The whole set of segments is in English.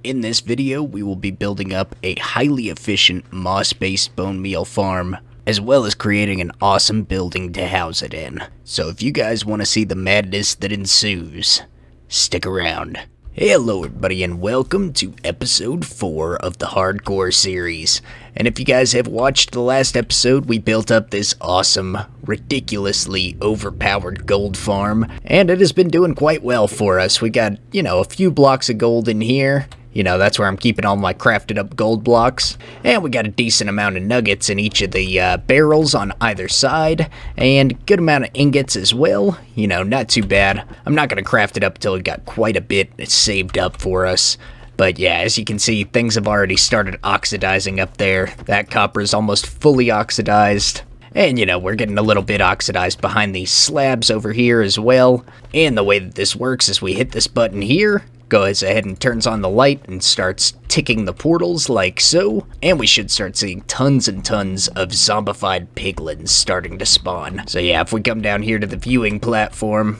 In this video, we will be building up a highly efficient moss-based bone meal farm, as well as creating an awesome building to house it in. So if you guys want to see the madness that ensues, stick around. Hello everybody and welcome to episode 4 of the Hardcore series. And if you guys have watched the last episode, we built up this awesome, ridiculously overpowered gold farm, and it has been doing quite well for us. We got, a few blocks of gold in here. That's where I'm keeping all my crafted up gold blocks. And we got a decent amount of nuggets in each of the barrels on either side. And good amount of ingots as well. Not too bad. I'm not going to craft it up until we got quite a bit saved up for us. But yeah, as you can see, things have already started oxidizing up there. That copper is almost fully oxidized. And, we're getting a little bit oxidized behind these slabs over here as well. And the way that this works is we hit this button here, goes ahead and turns on the light and starts ticking the portals like so. And we should start seeing tons and tons of zombified piglins starting to spawn. So yeah, if we come down here to the viewing platform,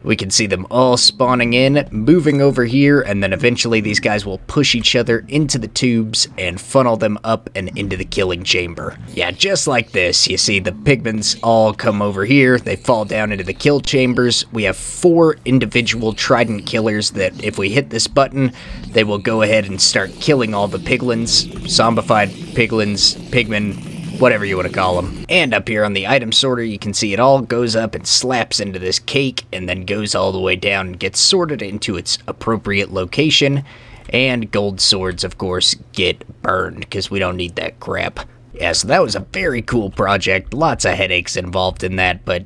we can see them all spawning in, moving over here, and then eventually these guys will push each other into the tubes and funnel them up and into the killing chamber. Yeah, just like this. You see the pigments all come over here, they fall down into the kill chambers. We have 4 individual trident killers that if we hit this button, they will go ahead and start killing all the piglins, zombified piglins, pigmen, whatever you want to call them. And up here on the item sorter, you can see it all goes up and slaps into this cake and then goes all the way down and gets sorted into its appropriate location. And gold swords, of course, get burned because we don't need that crap. Yeah, so that was a very cool project. Lots of headaches involved in that, but,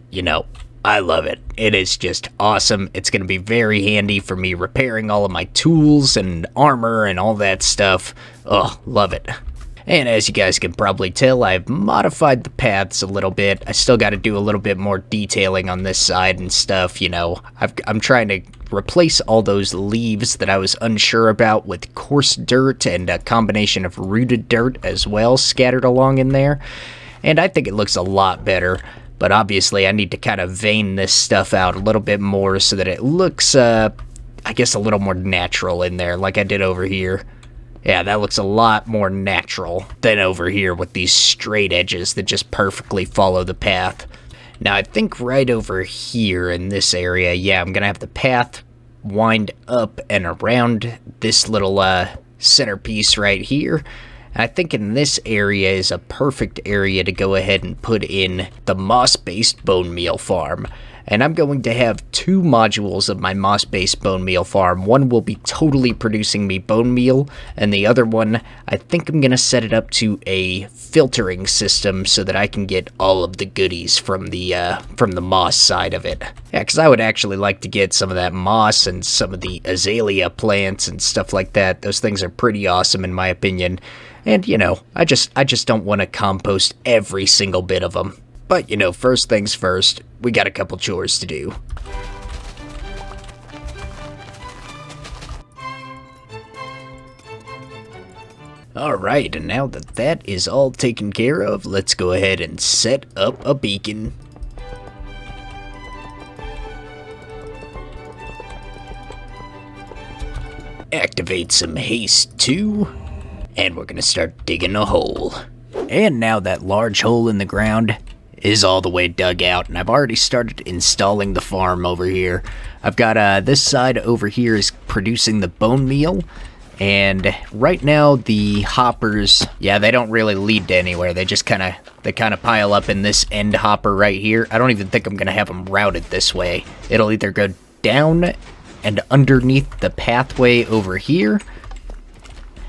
I love it. It is just awesome. It's going to be very handy for me repairing all of my tools and armor and all that stuff. Oh, love it. And as you guys can probably tell, I've modified the paths a little bit. I still got to do a little bit more detailing on this side and stuff, I'm trying to replace all those leaves that I was unsure about with coarse dirt and a combination of rooted dirt as well scattered along in there. And I think it looks a lot better, but obviously I need to kind of vein this stuff out a little bit more so that it looks, I guess, a little more natural in there like I did over here. Yeah, that looks a lot more natural than over here with these straight edges that just perfectly follow the path. Now, I think right over here in this area, yeah, I'm going to have the path wind up and around this little centerpiece right here. And I think in this area is a perfect area to go ahead and put in the moss-based bone meal farm. And I'm going to have 2 modules of my moss-based bone meal farm. One will be totally producing me bone meal, and the other one, I think I'm going to set it up to a filtering system so that I can get all of the goodies from the moss side of it. Yeah, because I would actually like to get some of that moss and some of the azalea plants and stuff like that. Those things are pretty awesome in my opinion. And, I just don't want to compost every single bit of them. But, first things first, we got a couple chores to do. Alright, and now that that is all taken care of, let's go ahead and set up a beacon. Activate some haste 2, and we're gonna start digging a hole. And now that large hole in the ground is all the way dug out, and I've already started installing the farm over here. I've got this side over here is producing the bone meal, and right now the hoppers, yeah, they don't really lead to anywhere. They just kind of pile up in this end hopper right here. I don't even think I'm gonna have them routed this way. It'll either go down and underneath the pathway over here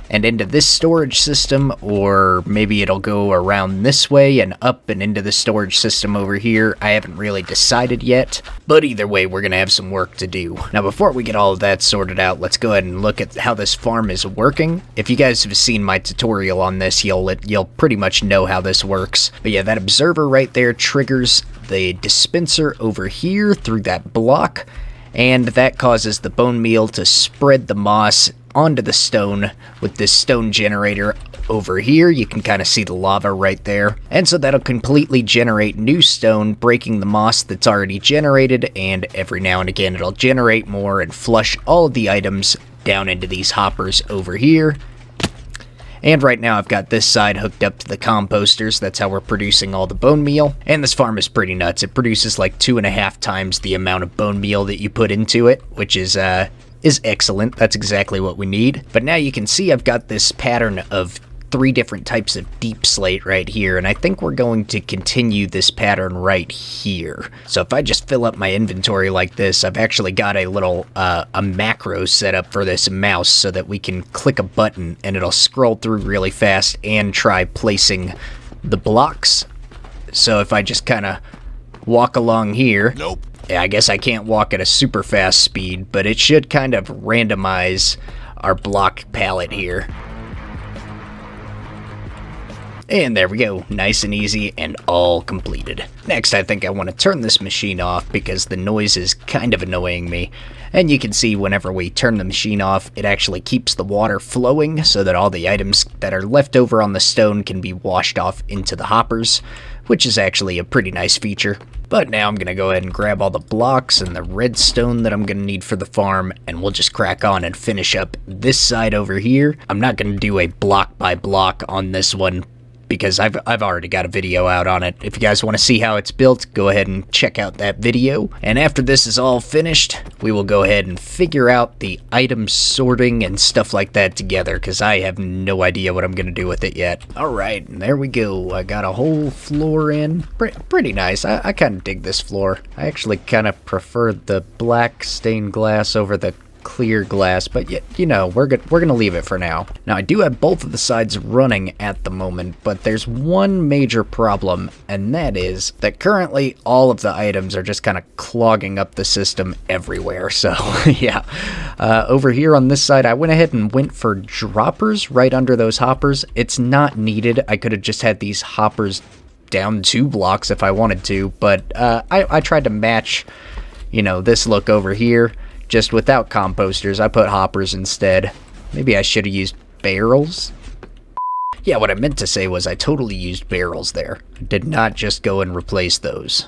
and into this storage system, or maybe it'll go around this way and up and into the storage system over here. I haven't really decided yet, but either way, we're gonna have some work to do. Now, before we get all of that sorted out, let's go ahead and look at how this farm is working. If you guys have seen my tutorial on this, you'll pretty much know how this works. But yeah, that observer right there triggers the dispenser over here through that block, and that causes the bone meal to spread the moss onto the stone with this stone generator over here. You can kind of see the lava right there. And so that'll completely generate new stone, breaking the moss that's already generated, and every now and again it'll generate more and flush all of the items down into these hoppers over here. And right now I've got this side hooked up to the composters. That's how we're producing all the bone meal. And this farm is pretty nuts. It produces like 2.5 times the amount of bone meal that you put into it, which is excellent. That's exactly what we need. But now you can see I've got this pattern of 3 different types of deep slate right here, and I think we're going to continue this pattern right here. So if I just fill up my inventory like this, I've actually got a little a macro set up for this mouse so that we can click a button and it'll scroll through really fast and try placing the blocks. So if I just kind of walk along here, yeah, I guess I can't walk at a super fast speed, but it should kind of randomize our block palette here. And there we go, nice and easy and all completed. Next, I think I want to turn this machine off because the noise is kind of annoying me. And you can see whenever we turn the machine off, it actually keeps the water flowing so that all the items that are left over on the stone can be washed off into the hoppers, which is actually a pretty nice feature. But now I'm going to go ahead and grab all the blocks and the redstone that I'm going to need for the farm, and we'll just crack on and finish up this side over here. I'm not going to do a block by block on this one, because I've already got a video out on it. If you guys want to see how it's built, go ahead and check out that video. And after this is all finished, we will go ahead and figure out the item sorting and stuff like that together, because I have no idea what I'm going to do with it yet. Alright, there we go. I got a whole floor in. Pretty nice. I kind of dig this floor. I actually kind of prefer the black stained glass over the clear glass, but you know, we're gonna leave it for now. Now I do have both of the sides running at the moment, but there's one major problem, and that is that currently all of the items are just kind of clogging up the system everywhere. So yeah, over here on this side I went ahead and went for droppers right under those hoppers. It's not needed. I could have just had these hoppers down 2 blocks if I wanted to, but I tried to match, you know, this look over here. Just without composters, I put hoppers instead. Maybe I should have used barrels. Yeah, what I meant to say was I totally used barrels there. I did not just go and replace those.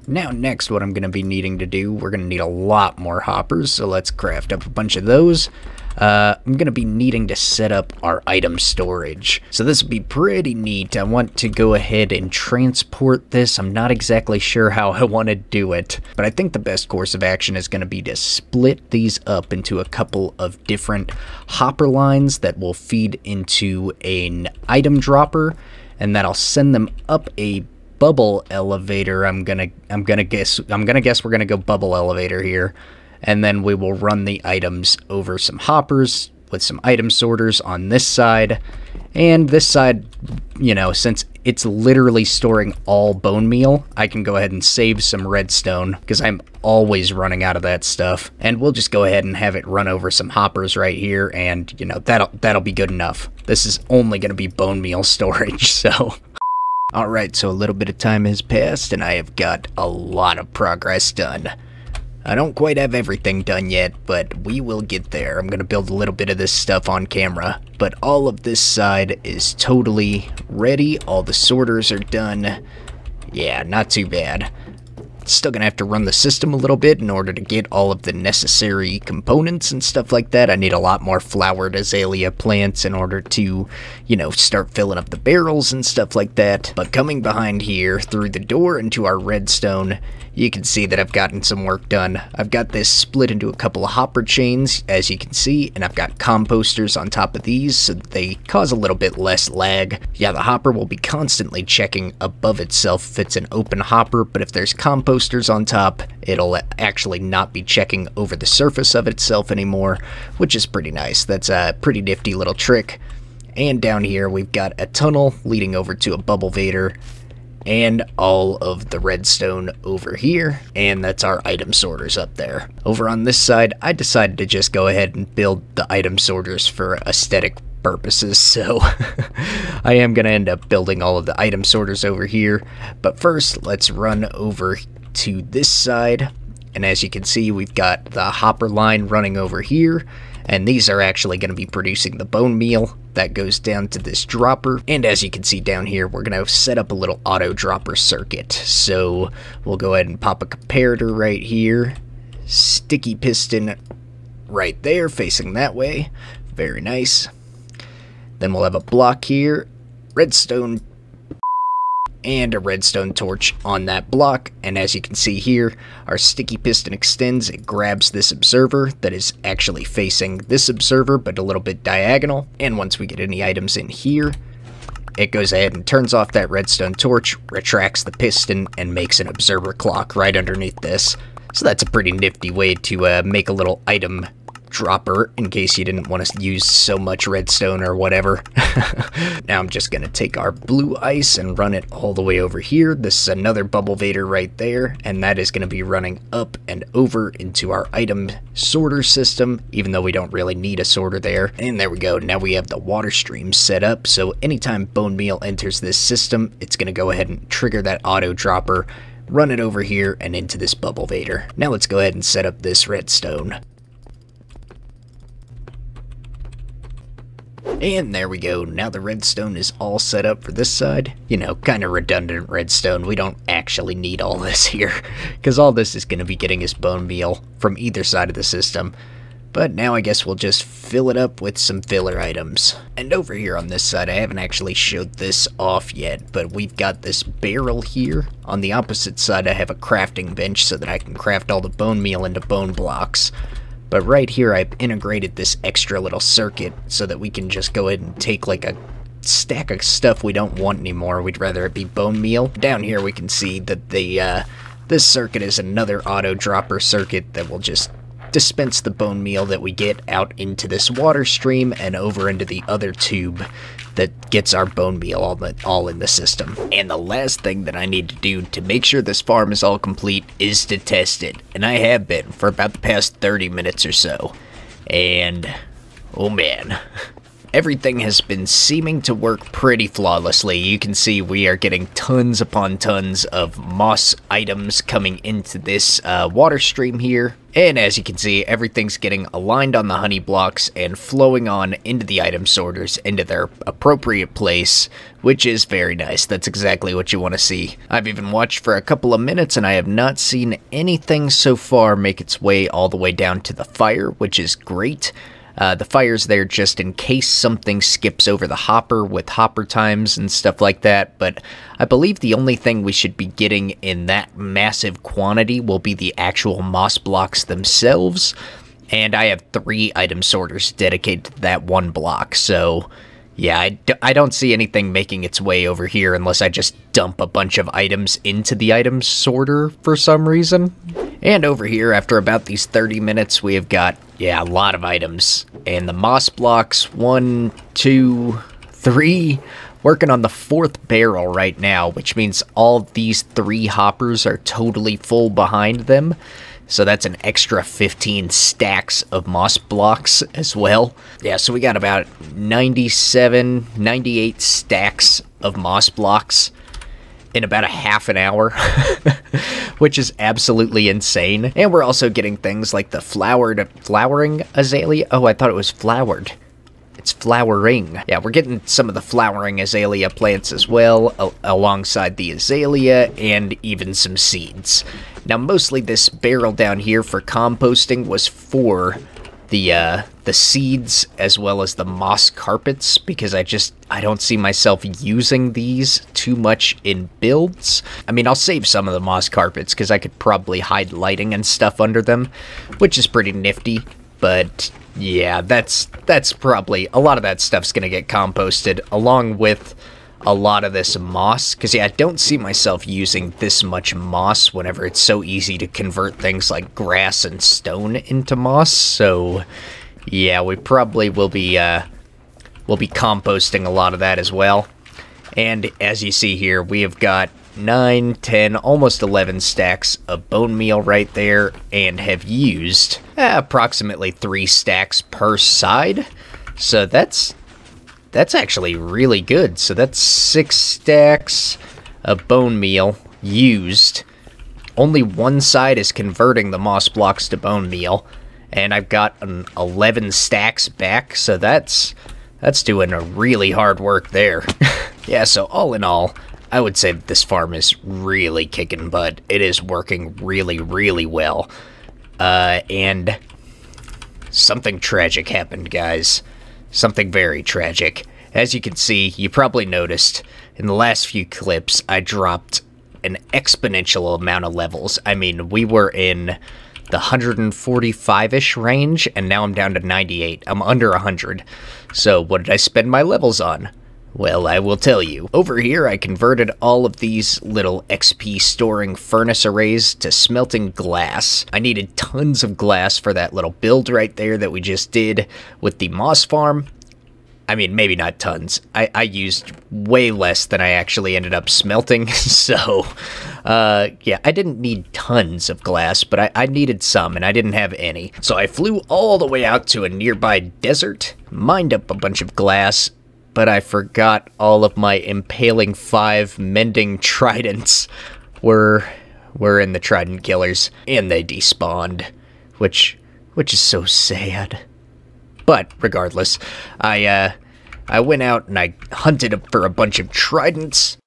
Now next, what I'm going to be needing to do, we're going to need a lot more hoppers, so let's craft up a bunch of those. I'm going to be needing to set up our item storage. So this will be pretty neat. I want to go ahead and transport this. I'm not exactly sure how I want to do it, but I think the best course of action is going to be to split these up into a couple of different hopper lines that will feed into an item dropper, and that'll send them up a bubble elevator. I'm gonna guess we're gonna go bubble elevator here. And then we will run the items over some hoppers with some item sorters on this side. And this side, you know, since it's literally storing all bone meal, I can go ahead and save some redstone because I'm always running out of that stuff. And we'll just go ahead and have it run over some hoppers right here, and you know, that'll be good enough. This is only going to be bone meal storage, so alright, so a little bit of time has passed and I have got a lot of progress done. I don't quite have everything done yet, but we will get there. I'm going to build a little bit of this stuff on camera, but all of this side is totally ready. All the sorters are done. Yeah, not too bad. Still going to have to run the system a little bit in order to get all of the necessary components and stuff like that. I need a lot more flowered azalea plants in order to, you know, start filling up the barrels and stuff like that. But coming behind here through the door into our redstone, you can see that I've gotten some work done. I've got this split into a couple of hopper chains, as you can see, and I've got composters on top of these so that they cause a little bit less lag. Yeah, the hopper will be constantly checking above itself if it's an open hopper, but if there's composters on top, it'll actually not be checking over the surface of itself anymore, which is pretty nice. That's a pretty nifty little trick. And down here, we've got a tunnel leading over to a bubble vader, and all of the redstone over here, and that's our item sorters up there. Over on this side, I decided to just go ahead and build the item sorters for aesthetic purposes, so I am going to end up building all of the item sorters over here. But first, let's run over to this side, and as you can see, we've got the hopper line running over here, and these are actually going to be producing the bone meal that goes down to this dropper. And as you can see down here, we're going to set up a little auto dropper circuit. So we'll go ahead and pop a comparator right here, sticky piston right there facing that way, very nice. Then we'll have a block here, redstone, and a redstone torch on that block. And as you can see here, our sticky piston extends, it grabs this observer that is actually facing this observer but a little bit diagonal, and once we get any items in here, it goes ahead and turns off that redstone torch, retracts the piston, and makes an observer clock right underneath this. So that's a pretty nifty way to make a little item dropper in case you didn't want to use so much redstone or whatever. Now I'm just gonna take our blue ice and run it all the way over here. This is another bubble vader right there, and that is gonna be running up and over into our item sorter system, even though we don't really need a sorter there. And there we go, now we have the water stream set up, so anytime bone meal enters this system, it's gonna go ahead and trigger that auto dropper, run it over here and into this bubble vader. Now let's go ahead and set up this redstone. And there we go, now the redstone is all set up for this side. You know, kind of redundant redstone, we don't actually need all this here, because all this is going to be getting us bone meal from either side of the system. But now I guess we'll just fill it up with some filler items. And over here on this side, I haven't actually showed this off yet, but we've got this barrel here. On the opposite side, I have a crafting bench so that I can craft all the bone meal into bone blocks. But right here, I've integrated this extra little circuit so that we can just go ahead and take like a stack of stuff we don't want anymore. We'd rather it be bone meal. Down here, we can see that this circuit is another auto dropper circuit that will just dispense the bone meal that we get out into this water stream and over into the other tube that gets our bone meal all in the system. And the last thing that I need to do to make sure this farm is all complete is to test it. And I have been for about the past 30 minutes or so. And, oh man. Everything has been seeming to work pretty flawlessly. You can see we are getting tons upon tons of moss items coming into this water stream here. And as you can see, everything's getting aligned on the honey blocks and flowing on into the item sorters into their appropriate place, which is very nice. That's exactly what you want to see. I've even watched for a couple of minutes and I have not seen anything so far make its way all the way down to the fire, which is great. The fire's there just in case something skips over the hopper with hopper times and stuff like that, but I believe the only thing we should be getting in that massive quantity will be the actual moss blocks themselves, and I have 3 item sorters dedicated to that one block, so yeah, I don't see anything making its way over here unless I just dump a bunch of items into the item sorter for some reason. And over here, after about these 30 minutes, we have got, yeah, a lot of items. And the moss blocks, 1, 2, 3, working on the 4th barrel right now, which means all these 3 hoppers are totally full behind them. So that's an extra 15 stacks of moss blocks as well. Yeah, so we got about 97, 98 stacks of moss blocks in about a half an hour, which is absolutely insane. And we're also getting things like the flowering azalea. Oh, I thought it was flowered. It's flowering. Yeah, we're getting some of the flowering azalea plants as well, alongside the azalea, and even some seeds. Now, mostly this barrel down here for composting was for the seeds as well as the moss carpets, because I don't see myself using these too much in builds. I mean, I'll save some of the moss carpets because I could probably hide lighting and stuff under them, which is pretty nifty, but yeah, that's probably, a lot of that stuff's gonna get composted along with a lot of this moss, because yeah, I don't see myself using this much moss whenever it's so easy to convert things like grass and stone into moss. So yeah, we probably will be composting a lot of that as well. And as you see here, we have got 9, 10, almost 11 stacks of bone meal right there, and have used approximately 3 stacks per side. So that's actually really good. So that's 6 stacks of bone meal used only one side is converting the moss blocks to bone meal, and I've got an 11 stacks back, so that's doing a really hard work there. Yeah, so all in all, I would say that this farm is really kicking butt. It is working really, really well. And something tragic happened, guys. Something very tragic. As you can see, you probably noticed, in the last few clips, I dropped an exponential amount of levels. I mean, we were in the 145-ish range, and now I'm down to 98. I'm under 100. So what did I spend my levels on? Well, I will tell you. Over here, I converted all of these little XP storing furnace arrays to smelting glass. I needed tons of glass for that little build right there that we just did with the moss farm. I mean, maybe not tons. I used way less than I actually ended up smelting, so, yeah, I didn't need tons of glass, but I needed some, and I didn't have any. So I flew all the way out to a nearby desert, mined up a bunch of glass, but I forgot all of my Impaling 5 mending tridents were in the trident killers, and they despawned, which is so sad. But regardless, I went out and I hunted for a bunch of tridents,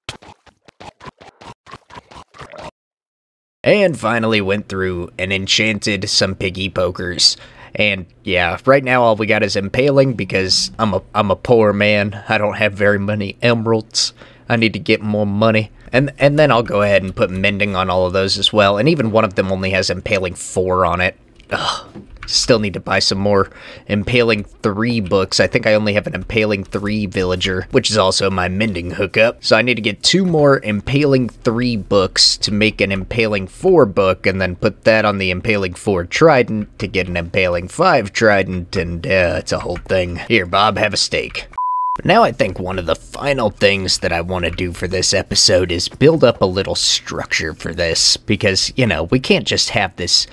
and finally went through and enchanted some piggy pokers. And yeah, right now all we got is Impaling because I'm a poor man. I don't have very many emeralds. I need to get more money. And then I'll go ahead and put mending on all of those as well. And even one of them only has Impaling 4 on it. Ugh. Still need to buy some more Impaling 3 books. I think I only have an Impaling 3 villager, which is also my mending hookup. So I need to get 2 more Impaling 3 books to make an Impaling 4 book, and then put that on the Impaling 4 trident to get an Impaling 5 trident, and it's a whole thing. Here, Bob, have a steak. But now I think one of the final things that I want to do for this episode is build up a little structure for this, because, you know, we can't just have this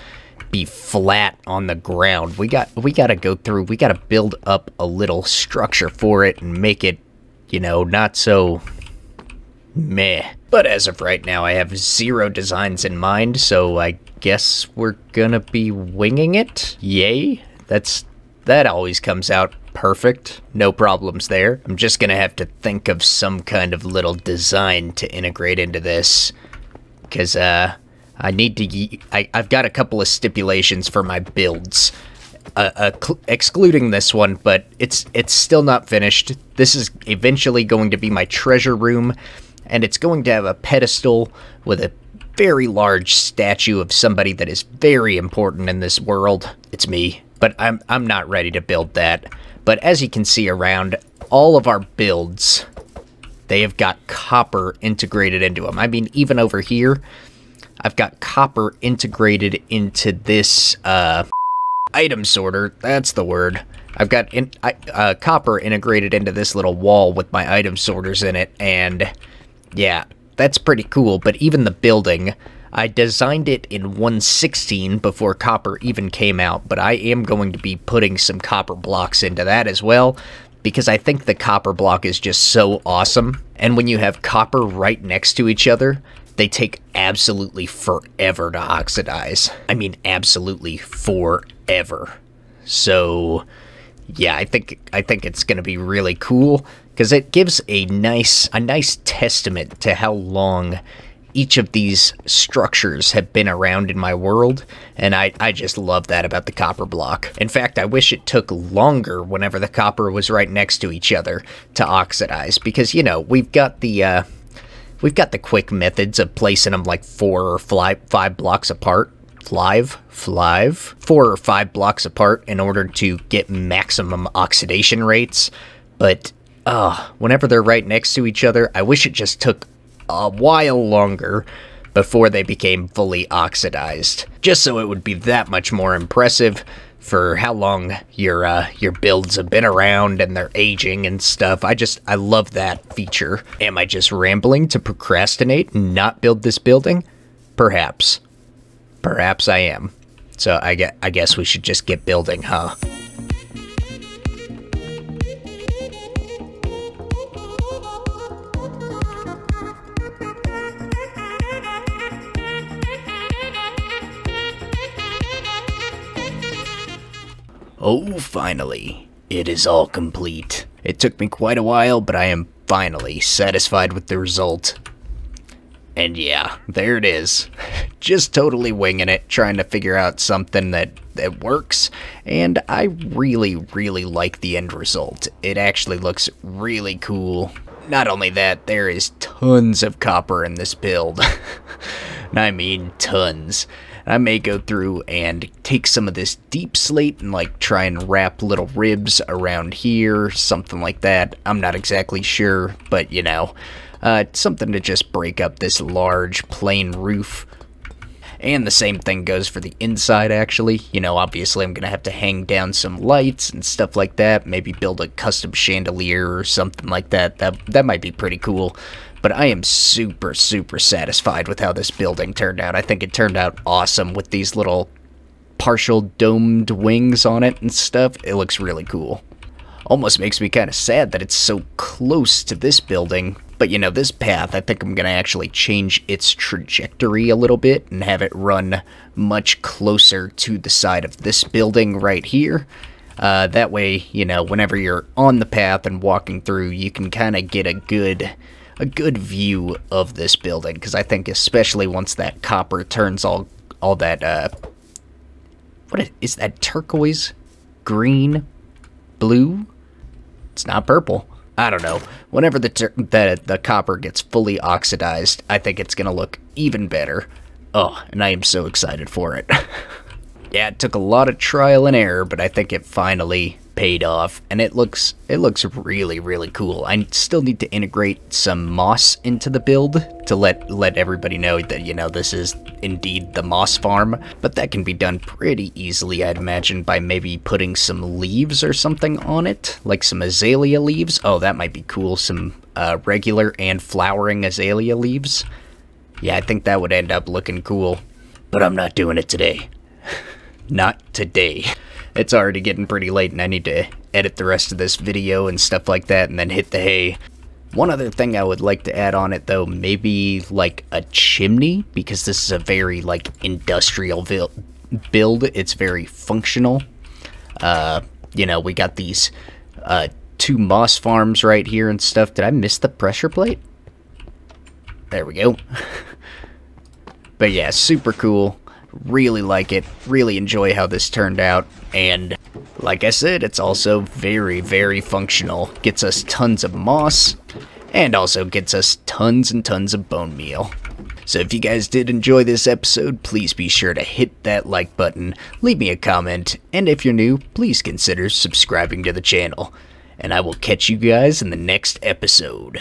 be flat on the ground. We gotta go through, we gotta build up a little structure for it and make it, you know, not so meh. But as of right now, I have 0 designs in mind, so I guess we're gonna be winging it. Yay. That always comes out perfect. No problems there. I'm just gonna have to think of some kind of little design to integrate into this, because, I need to, I've got a couple of stipulations for my builds, excluding this one, but it's still not finished. This is eventually going to be my treasure room, and it's going to have a pedestal with a very large statue of somebody that is very important in this world. It's me, but I'm not ready to build that. But as you can see around, all of our builds, they have got copper integrated into them. I mean, even over here, I've got copper integrated into this, item sorter. That's the word. I've got copper integrated into this little wall with my item sorters in it, and yeah, that's pretty cool. But even the building, I designed it in 116 before copper even came out, but I am going to be putting some copper blocks into that as well, because I think the copper block is just so awesome. And when you have copper right next to each other, they take absolutely forever to oxidize. I mean, absolutely forever. So, yeah, I think it's gonna be really cool, because it gives a nice testament to how long each of these structures have been around in my world, and I just love that about the copper block. In fact, I wish it took longer whenever the copper was right next to each other to oxidize, because, you know, we've got the quick methods of placing them like 4 or 5 blocks apart. 4 or 5 blocks apart in order to get maximum oxidation rates. But, whenever they're right next to each other, I wish it just took a while longer before they became fully oxidized. Just so it would be that much more impressive for how long your builds have been around and they're aging and stuff. I love that feature. Am I just rambling to procrastinate and not build this building? Perhaps. Perhaps I am. So I guess we should just get building, huh? Oh, finally. It is all complete. It took me quite a while, but I am finally satisfied with the result. And yeah, there it is. Just totally winging it, trying to figure out something that works. And I really, really like the end result. It actually looks really cool. Not only that, there is tons of copper in this build. And I mean tons. I may go through and take some of this deep slate and like try and wrap little ribs around here, something like that. I'm not exactly sure, but you know, something to just break up this large plain roof. And the same thing goes for the inside, actually. You know, obviously I'm going to have to hang down some lights and stuff like that. Maybe build a custom chandelier or something like that. That might be pretty cool. But I am super, super satisfied with how this building turned out. I think it turned out awesome with these little partial domed wings on it and stuff. It looks really cool. Almost makes me kind of sad that it's so close to this building. But, you know, this path, I think I'm going to actually change its trajectory a little bit and have it run much closer to the side of this building right here. That way, you know, whenever you're on the path and walking through, you can kind of get a good view of this building. Because I think especially once that copper turns all that, what is that, turquoise? Green? Blue? It's not purple. I don't know. Whenever the copper gets fully oxidized, I think it's going to look even better. Oh, and I am so excited for it. Yeah, it took a lot of trial and error, but I think it finally paid off, and it looks really, really cool. I still need to integrate some moss into the build to let everybody know that, you know, this is indeed the moss farm, but that can be done pretty easily, I'd imagine, by maybe putting some leaves or something on it, like some azalea leaves. Oh, that might be cool, some regular and flowering azalea leaves. Yeah, I think that would end up looking cool, but I'm not doing it today. Not today. It's already getting pretty late and I need to edit the rest of this video and stuff like that and then hit the hay. One other thing I would like to add on it though, maybe like a chimney, because this is a very like industrial build. It's very functional. You know, we got these 2 moss farms right here and stuff. Did I miss the pressure plate? There we go. But yeah, super cool. Really like it, really enjoy how this turned out, and like I said, it's also very, very functional. Gets us tons of moss, and also gets us tons and tons of bone meal. So if you guys did enjoy this episode, please be sure to hit that like button, leave me a comment, and if you're new, please consider subscribing to the channel. And I will catch you guys in the next episode.